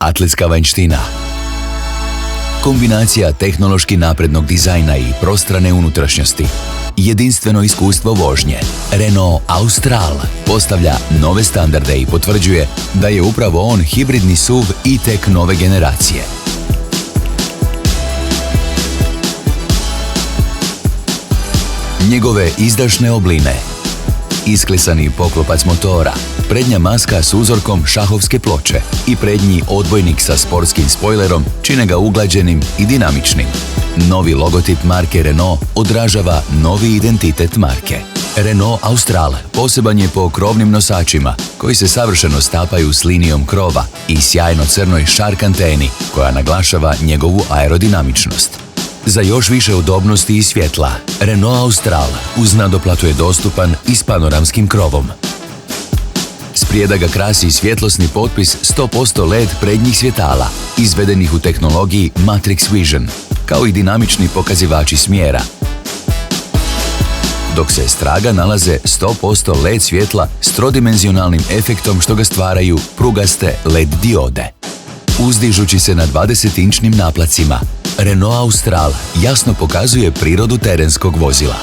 atletska vanjština. Kombinacija tehnološki naprednog dizajna i prostrane unutrašnjosti. Jedinstveno iskustvo vožnje. Renault Austral postavlja nove standarde i potvrđuje da je upravo on hibridni SUV e-tech nove generacije. Njegove izdašne obline. Isklesani poklopac motora, prednja maska s uzorkom šahovske ploče i prednji odbojnik sa sportskim spojlerom čine ga uglađenim i dinamičnim. Novi logotip marke Renault odražava novi identitet marke. Renault Austral poseban je po krovnim nosačima koji se savršeno stapaju s linijom krova i sjajno crnoj šark anteni koja naglašava njegovu aerodinamičnost. Za još više udobnosti i svjetla, Renault Austral uz nadoplatu je dostupan i s panoramskim krovom. Sprijeda ga krasi svjetlosni potpis 100% LED prednjih svjetala, izvedenih u tehnologiji Matrix Vision, kao i dinamični pokazivači smjera. Dok se straga nalaze 100% LED svjetla s trodimenzionalnim efektom što ga stvaraju prugaste LED diode. Uzdižući se na 20-inčnim naplacima, Renault Austral jasno pokazuje prirodu terenskog vozila.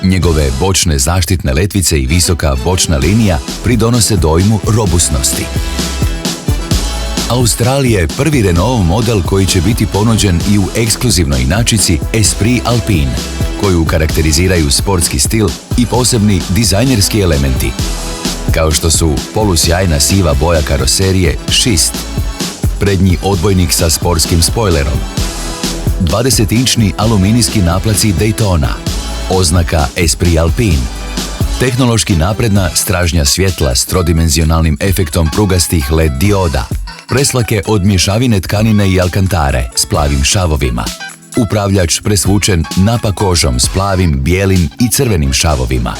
Njegove bočne zaštitne letvice i visoka bočna linija pridonose dojmu robusnosti. Austral je prvi Renault model koji će biti ponuđen i u ekskluzivnoj inačici Esprit Alpine, koju karakteriziraju sportski stil i posebni dizajnerski elementi, kao što su polusjajna siva boja karoserije Schist, prednji odbojnik sa sportskim spojlerom, 20-inčni aluminijski naplaci Daytona, oznaka Esprit Alpine, tehnološki napredna stražnja svjetla s trodimenzionalnim efektom prugastih LED dioda, preslake od mješavine tkanine i alkantare s plavim šavovima, upravljač presvučen napa kožom s plavim, bijelim i crvenim šavovima,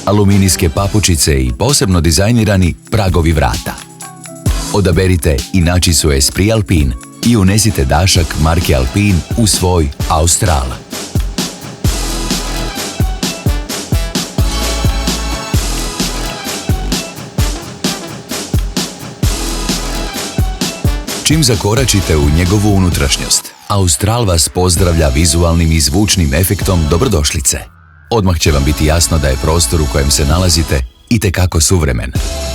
aluminijske papučice i posebno dizajnirani pragovi vrata. Odaberite inačicu Esprit Alpine i unesite dašak marke Alpine u svoj Austral. Čim zakoračite u njegovu unutrašnjost, Austral vas pozdravlja vizualnim i zvučnim efektom dobrodošlice. Odmah će vam biti jasno da je prostor u kojem se nalazite itekako suvremen.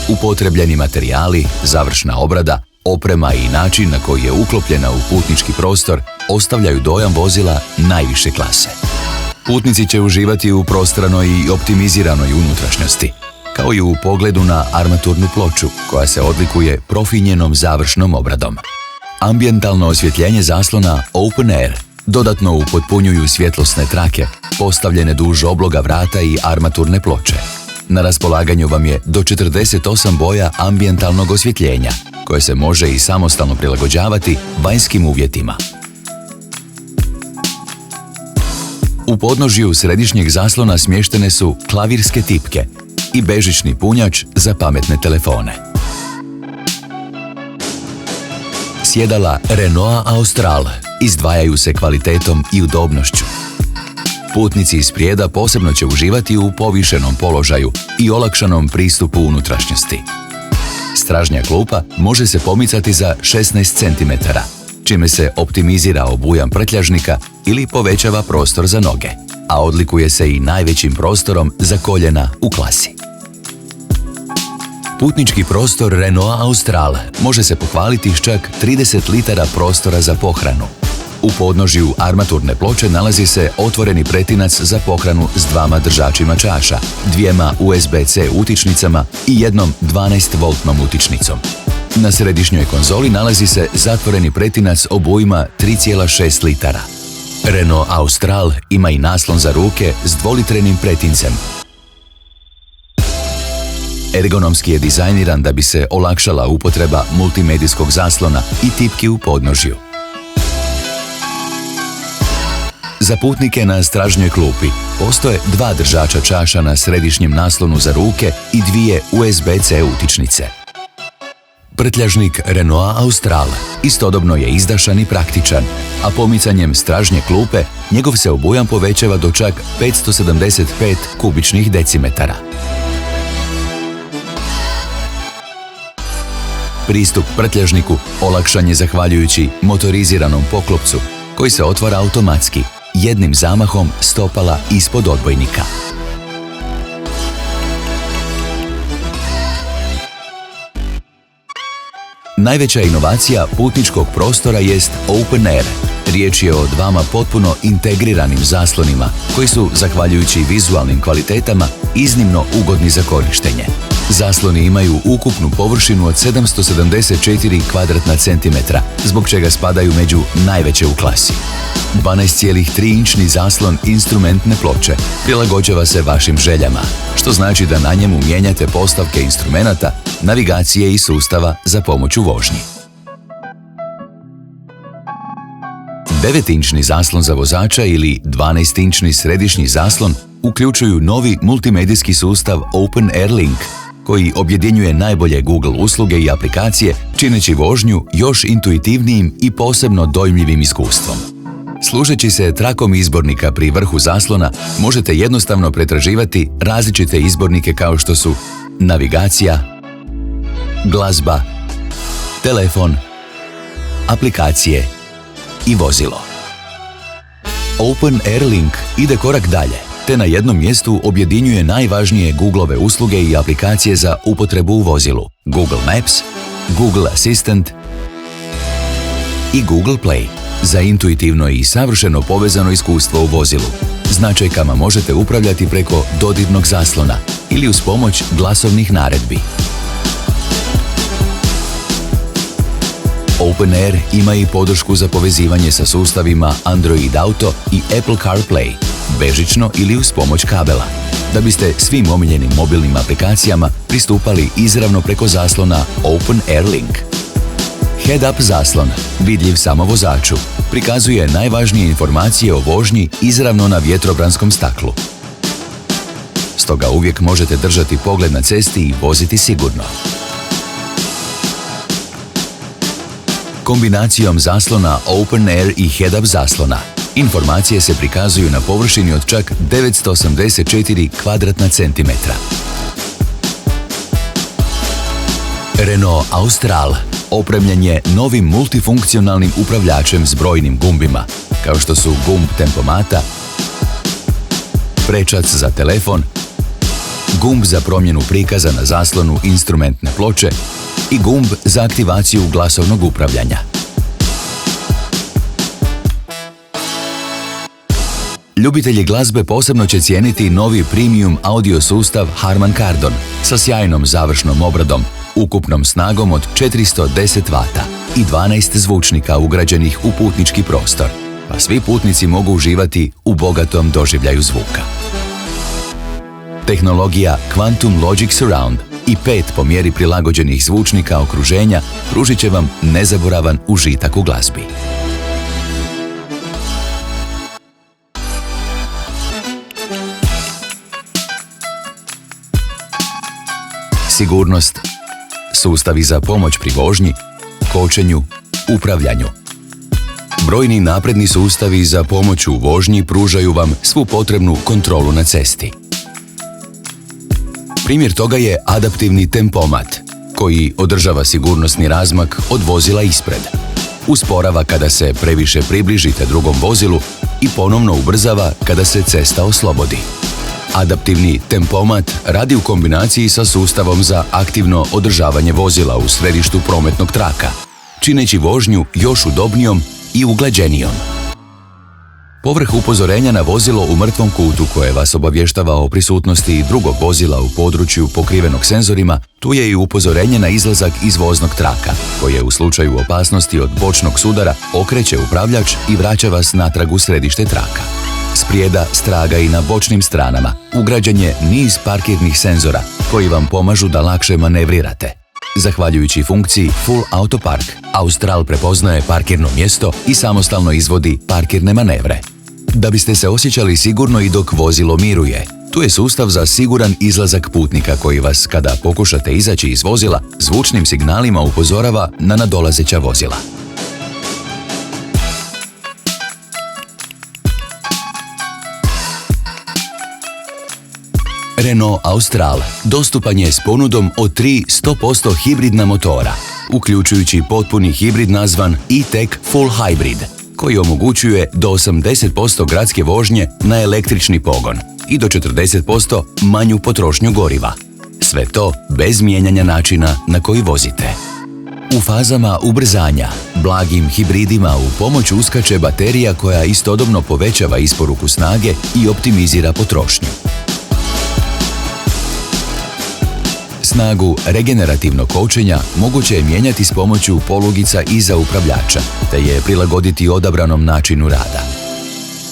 Upotrebljeni materijali, završna obrada, oprema i način na koji je uklopljena u putnički prostor ostavljaju dojam vozila najviše klase. Putnici će uživati u prostranoj i optimiziranoj unutrašnjosti, kao i u pogledu na armaturnu ploču koja se odlikuje profinjenom završnom obradom. Ambijentalno osvjetljenje zaslona Open Air dodatno upotpunjuju svjetlosne trake postavljene duž obloga vrata i armaturne ploče. Na raspolaganju vam je do 48 boja ambijentalnog osvjetljenja koje se može i samostalno prilagođavati vanjskim uvjetima. U podnožju središnjeg zaslona smještene su klavirske tipke i bežični punjač za pametne telefone. Sjedala Renault Austral izdvajaju se kvalitetom i udobnošću. Putnici iz sprijeda posebno će uživati u povišenom položaju i olakšanom pristupu unutrašnjosti. Stražnja klupa može se pomicati za 16 cm, čime se optimizira obujam prtljažnika ili povećava prostor za noge, a odlikuje se i najvećim prostorom za koljena u klasi. Putnički prostor Renault Austral može se pohvaliti s čak 30 litara prostora za pohranu. U podnožju armaturne ploče nalazi se otvoreni pretinac za pohranu s dvama držačima čaša, dvijema USB-C utičnicama i jednom 12-voltnom utičnicom. Na središnjoj konzoli nalazi se zatvoreni pretinac obujma 3,6 litara. Renault Austral ima i naslon za ruke s dvolitrenim pretincem. Ergonomski je dizajniran da bi se olakšala upotreba multimedijskog zaslona i tipki u podnožju. Za putnike na stražnjoj klupi postoje dva držača čaša na središnjem naslonu za ruke i dvije USB-C utičnice. Prtljažnik Renault Austral istodobno je izdašan i praktičan, a pomicanjem stražnje klupe njegov se obujam povećava do čak 575 kubičnih decimetara. Pristup prtljažniku olakšan je zahvaljujući motoriziranom poklopcu koji se otvara automatski, jednim zamahom stopala ispod odbojnika. Najveća inovacija putničkog prostora jest Open Air. Riječ je o dvama potpuno integriranim zaslonima koji su, zahvaljujući vizualnim kvalitetama, iznimno ugodni za korištenje. Zasloni imaju ukupnu površinu od 774 kvadratna centimetra, zbog čega spadaju među najveće u klasi. 12,3-inčni zaslon instrumentne ploče prilagođava se vašim željama, što znači da na njemu mijenjate postavke instrumenata, navigacije i sustava za pomoć u vožnji. 9-inčni zaslon za vozača ili 12-inčni središnji zaslon uključuju novi multimedijski sustav Open Air Link, koji objedinjuje najbolje Google usluge i aplikacije, čineći vožnju još intuitivnijim i posebno dojmljivim iskustvom. Služeći se trakom izbornika pri vrhu zaslona, možete jednostavno pretraživati različite izbornike kao što su navigacija, glazba, telefon, aplikacije i vozilo. Open Air Link ide korak dalje, te na jednom mjestu objedinjuje najvažnije Googleove usluge i aplikacije za upotrebu u vozilu: Google Maps, Google Assistant i Google Play za intuitivno i savršeno povezano iskustvo u vozilu. Značajkama možete upravljati preko dodirnog zaslona ili uz pomoć glasovnih naredbi. Open Air ima i podršku za povezivanje sa sustavima Android Auto i Apple CarPlay, bežično ili uz pomoć kabela, da biste svim omiljenim mobilnim aplikacijama pristupali izravno preko zaslona Open Air Link. Head-up zaslon, vidljiv samo vozaču, prikazuje najvažnije informacije o vožnji izravno na vjetrobranskom staklu. Stoga uvijek možete držati pogled na cesti i voziti sigurno. Kombinacijom zaslona Open Air i Head-up zaslona, informacije se prikazuju na površini od čak 984 kvadratna centimetra. Renault Austral opremljen je novim multifunkcionalnim upravljačem s brojnim gumbima, kao što su gumb tempomata, prečac za telefon, gumb za promjenu prikaza na zaslonu instrumentne ploče i gumb za aktivaciju glasovnog upravljanja. Ljubitelji glazbe posebno će cijeniti novi premium audio sustav Harman Kardon sa sjajnom završnom obradom, ukupnom snagom od 410 W i 12 zvučnika ugrađenih u putnički prostor, pa svi putnici mogu uživati u bogatom doživljaju zvuka. Tehnologija Quantum Logic Surround i 5 po mjeri prilagođenih zvučnika okruženja pružit će vam nezaboravan užitak u glazbi. Sigurnost, sustavi za pomoć pri vožnji, kočenju, upravljanju. Brojni napredni sustavi za pomoć u vožnji pružaju vam svu potrebnu kontrolu na cesti. Primjer toga je adaptivni tempomat, koji održava sigurnosni razmak od vozila ispred, usporava kada se previše približite drugom vozilu i ponovno ubrzava kada se cesta oslobodi. Adaptivni tempomat radi u kombinaciji sa sustavom za aktivno održavanje vozila u središtu prometnog traka, čineći vožnju još udobnijom i uglađenijom. Povrh upozorenja na vozilo u mrtvom kutu koje vas obavještava o prisutnosti drugog vozila u području pokrivenog senzorima, tu je i upozorenje na izlazak iz voznog traka, koje u slučaju opasnosti od bočnog sudara okreće upravljač i vraća vas natrag u središte traka. Sprijeda, straga i na bočnim stranama ugrađen je niz parkirnih senzora koji vam pomažu da lakše manevrirate. Zahvaljujući funkciji Full Auto Park, Austral prepoznaje parkirno mjesto i samostalno izvodi parkirne manevre. Da biste se osjećali sigurno i dok vozilo miruje, tu je sustav za siguran izlazak putnika koji vas, kada pokušate izaći iz vozila, zvučnim signalima upozorava na nadolazeća vozila. Renault Austral dostupan je s ponudom od 3 100% hibridna motora, uključujući potpuni hibrid nazvan e-Tech Full Hybrid, koji omogućuje do 80% gradske vožnje na električni pogon i do 40% manju potrošnju goriva. Sve to bez mijenjanja načina na koji vozite. U fazama ubrzanja, blagim hibridima u pomoć uskače baterija koja istodobno povećava isporuku snage i optimizira potrošnju. Snagu regenerativnog kočenja moguće je mijenjati s pomoću polugica iza upravljača, te je prilagoditi odabranom načinu rada.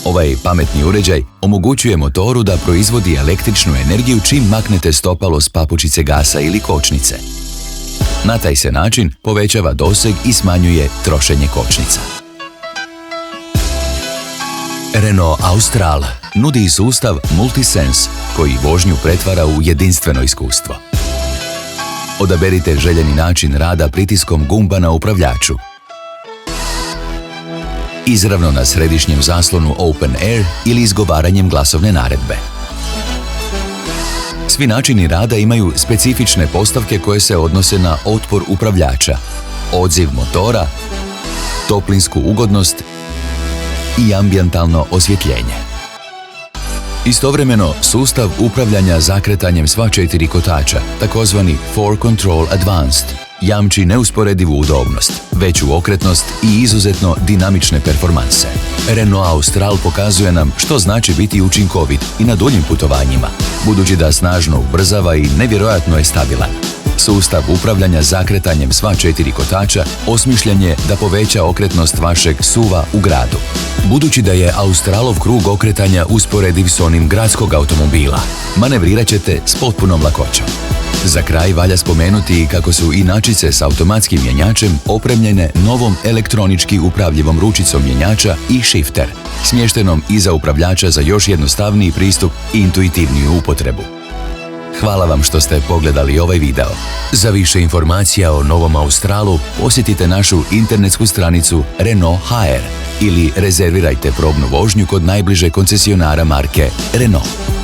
Ovaj pametni uređaj omogućuje motoru da proizvodi električnu energiju čim maknete stopalo s papučice gasa ili kočnice. Na taj se način povećava doseg i smanjuje trošenje kočnica. Renault Austral nudi sustav Multisense koji vožnju pretvara u jedinstveno iskustvo. Odaberite željeni način rada pritiskom gumba na upravljaču. Izravno na središnjem zaslonu Open Air ili izgovaranjem glasovne naredbe. Svi načini rada imaju specifične postavke koje se odnose na otpor upravljača, odziv motora, toplinsku ugodnost i ambijentalno osvjetljenje. Istovremeno, sustav upravljanja zakretanjem sva 4 kotača, takozvani 4Control Advanced, jamči neusporedivu udobnost, veću okretnost i izuzetno dinamične performanse. Renault Austral pokazuje nam što znači biti učinkovit i na duljim putovanjima, budući da snažno ubrzava i nevjerojatno je stabilan. Sustav upravljanja zakretanjem sva 4 kotača osmišljen je da poveća okretnost vašeg SUV-a u gradu. Budući da je Australov krug okretanja usporediv s onim gradskog automobila, manevrirat ćete s potpunom lakoćom. Za kraj valja spomenuti kako su inačice s automatskim mjenjačem opremljene novom elektronički upravljivom ručicom mjenjača i shifter, smještenom iza upravljača za još jednostavniji pristup i intuitivniju upotrebu. Hvala vam što ste pogledali ovaj video. Za više informacija o novom Australu posjetite našu internetsku stranicu Renault HR ili rezervirajte probnu vožnju kod najbližeg koncesionara marke Renault.